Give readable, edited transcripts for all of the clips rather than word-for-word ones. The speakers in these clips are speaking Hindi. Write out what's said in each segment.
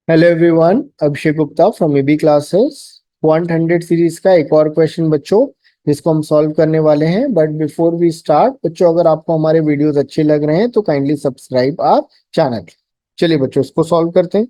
Hello everyone, Abhishek Gupta from AB classes. 100 series का एक और क्वेश्चन बच्चों, जिसको हम सॉल्व करने वाले हैं। बट बिफोर वी स्टार्ट बच्चों, अगर आपको हमारे वीडियोस अच्छे लग रहे हैं तो काइंडली सब्सक्राइब आवर चैनल। चलिए बच्चों, इसको सॉल्व करते हैं।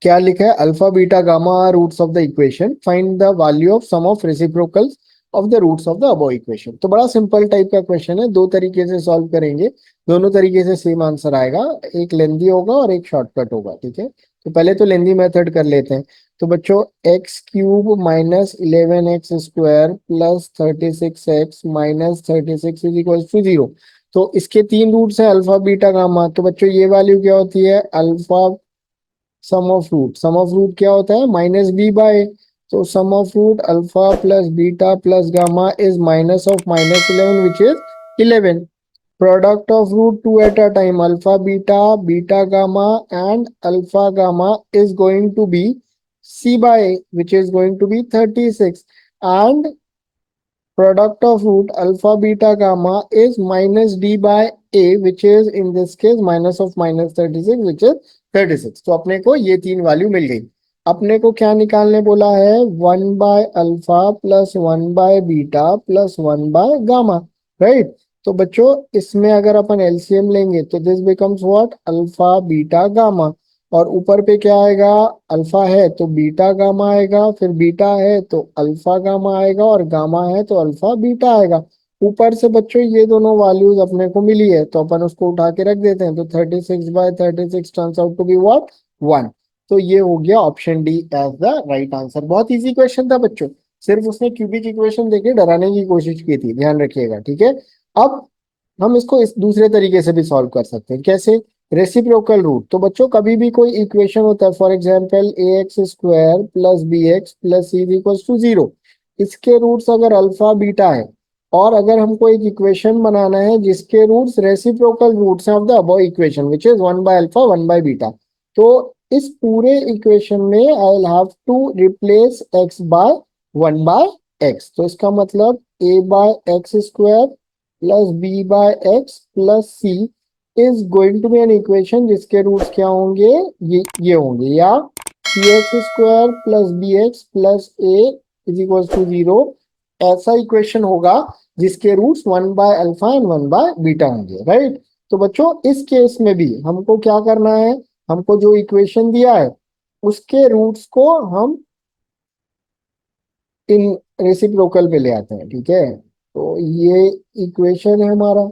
क्या लिखा है? Alpha beta gamma are roots of the equation, find the value of sum of reciprocals of the roots of the above equation. तो बड़ा सिंपल टाइप का क्वेश्चन है, दो तरीके से सॉल्व करेंगे। दोनों तरीके से सेम आंसर आएगा, एक लेंदी होगा और एक शॉर्टकट होगा। ठीक है, तो पहले तो लेंदी मेथड कर लेते हैं। तो बच्चों, x cube minus 11x² plus 36x minus 36 is equal to 0। तो इसके तीन रूट्स हैं, अल्फा बीटा गामा। तो बच्चों ये वैल्यू क्या होती है? अल्फा सम ऑफ रूट क्या होता है? Minus b by. तो sum of root alpha plus beta plus gamma is minus of minus 11 which is 11। Product of root 2 at a time, alpha beta beta gamma and alpha gamma is going to be c by a, which is going to be 36, and product of root alpha beta gamma is minus d by a, which is in this case minus of minus 36, which is 36। तो अपने को ये तीन वैल्यू मिल गई। अपने को क्या निकालने बोला है? 1/अल्फा प्लस 1/बीटा प्लस 1/गामा, राइट। तो बच्चों, इसमें अगर अपन एलसीएम लेंगे तो this becomes what? Alpha beta gamma. और ऊपर पे क्या आएगा? अल्फा है तो बीटा गामा आएगा, फिर बीटा है तो अल्फा गामा आएगा, और गामा है तो अल्फा बीटा आएगा। ऊपर से बच्चों ये दोनों वैल्यूज अपने को मिली है, तो अपन उसको उठा के रख देते हैं। तो 36/36 turns out to be what? 1। तो ये हो गया option D as the right answer. बहुत इजी क्वेश्चन था बच्चों, सिर्फ उसने क्यूबिक इक्वेशन देके डराने की कोशिश की थी, ध्यान रखिएगा। ठीक है, अब हम इसको इस दूसरे तरीके से भी सॉल्व कर सकते हैं। कैसे? Reciprocal root. तो बच्चों, कभी भी कोई इक्वेशन होता है, for example ax² plus bx plus c equal to 0, इसके रूट्स अगर अल्फा बीटा है, और अगर हमको एक इक्वेशन बनाना है जिसके रूट्स रेसिप्रोकल रूट्स हैं of the above equation which is one by alpha one by beta, तो इस पूरे इक्वेशन में I will have to replace x by 1/x। तो इसका मतलब a/x² plus b/x plus c is going to be an equation जिसके रूट्स क्या होंगे? ये होंगे, या cx² plus bx plus a is equal to 0। ऐसा इक्वेशन होगा जिसके रूट्स 1/अल्फा एंड 1/बीटा होंगे, राइट। तो बच्चों, इस केस में भी हमको क्या करना है? हमको जो इक्वेशन दिया है उसके रूट्स को हम इन रेसिप्रोकल पे ले आते हैं। ठीक है, तो ये इक्वेशन है हमारा,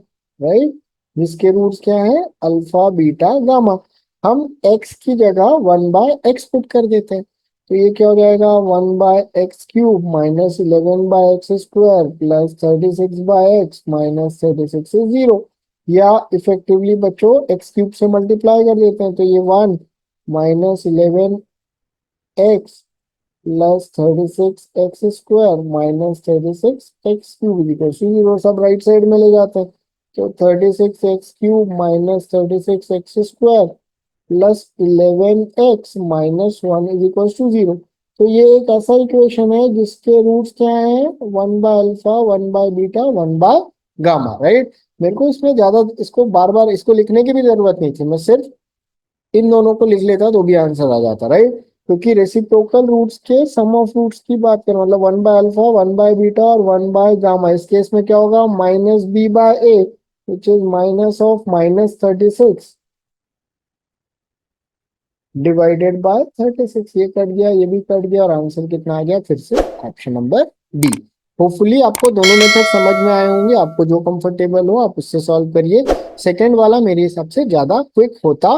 राइट, जिसके रूट्स क्या है? Alpha beta gamma. हम x की जगह 1/x पुट कर देते हैं, तो ये क्या हो जाएगा? 1/x³ minus 11/x² plus 36/x minus 36 is 0। या इफेक्टिवली बच्चों x³ से मल्टीप्लाई कर देते हैं, तो ये 1 minus 11x plus 36x² minus 36x³ equal to 0। सब राइट साइड में ले जाते हैं, तो 36x³ minus 36x² plus 11x minus 1 is equal to 0। तो ये एक ऐसा इक्वेशन है जिसके रूट्स क्या है? 1/अल्फा 1/बीटा 1/गामा, राइट। मेरे को इसमें ज्यादा इसको बार बार इसको लिखने की भी जरूरत नहीं थी, मैं सिर्फ इन दोनों को लिख लेता तो भी आंसर आ जाता, राइट। क्योंकि रेसिप्रोकल रूट्स के सम ऑफ रूट्स की बात करें, मतलब 1/अल्फा 1/बीटा और 1/गामा, इस केस में क्या होगा? Minus b/a which is minus of minus 36 divided by 36। ये कट गया, ये भी कट गया, और आंसर कितना आ गया? फिर से ऑप्शन नंबर डी। होपफुली आपको दोनों मेथड समझ में आए होंगे, आपको जो कंफर्टेबल हो आप उससे सॉल्व करिए। सेकंड वाला मेरे हिसाब से ज्यादा क्विक होता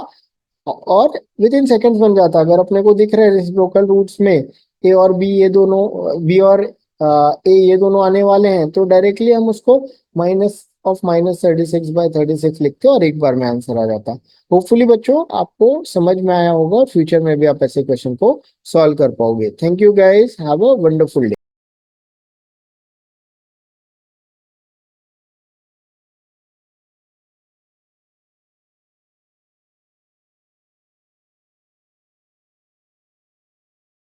और विद इन सेकेंड्स बन जाता। अगर अपने को दिख रहा है रेसिप्रोकल रूट्स में ए और बी, ये दोनों बी और ए ये दोनों आने वाले हैं, तो डायरेक्टली हम उसको माइनस ऑफ माइनस 36/36 लिखते और एक बार में आंसर आ जाता। होपफुली बच्चों आपको समझ में आया होगा, फ्यूचर में भी आप ऐसे क्वेश्चन को सॉल्व कर पाओगे। Thank you guys, have a wonderful day.